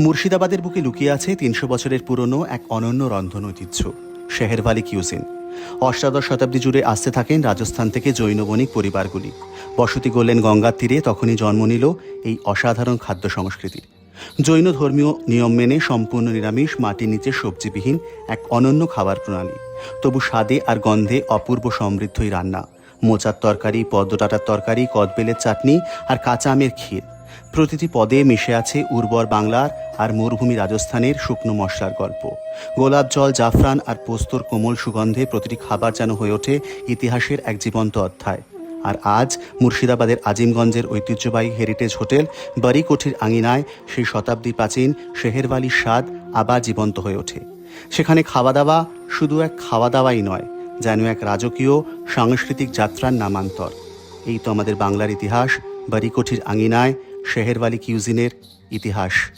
মুর্শিদাবাদের বুকে লুকিয়ে আছে ৩০০ বছরের পুরনো এক অনন্য রন্ধন ঐতিহ্য, শেহেরওয়ালি কিউজিন। অষ্টাদশ শতাব্দী জুড়ে আসতে থাকেন রাজস্থান থেকে জৈন বণিক পরিবারগুলি। বসতি গড়লেন গঙ্গার তীরে, তখনই জন্ম নিল এই অসাধারণ খাদ্য সংস্কৃতি। জৈন ধর্মীয় নিয়ম মেনে সম্পূর্ণ নিরামিষ, মাটির নিচে সবজিবিহীন এক অনন্য খাবার প্রণালী। তবু স্বাদে আর গন্ধে অপূর্ব সমৃদ্ধ এই রান্না। মোচার তরকারি, পদ্ম ডাঁটার তরকারি, কদবেলের চাটনি আর কাঁচা আমের ক্ষীর। প্রতিটি পদে মিশে আছে উর্বর বাংলার আর মরুভূমি রাজস্থানের শুকনো মশলার গল্প। গোলাপ জল, জাফরান আর পোস্তর কোমল সুগন্ধে প্রতিটি খাবার যেন হয়ে ওঠে ইতিহাসের এক জীবন্ত অধ্যায়। আর আজ মুর্শিদাবাদের আজিমগঞ্জের ঐতিহ্যবাহী হেরিটেজ হোটেল বাড়িকোঠির আঙিনায় সেই শতাব্দী প্রাচীন শেহেরওয়ালির স্বাদ আবার জীবন্ত হয়ে ওঠে। সেখানে খাওয়া দাওয়া শুধু এক খাওয়া দাওয়াই নয়, যেন এক রাজকীয় সাংস্কৃতিক যাত্রার নামান্তর। এই তো আমাদের বাংলার ইতিহাস, বাড়িকোঠির আঙিনায় শেহেরওয়ালি কিউজিনের ইতিহাস।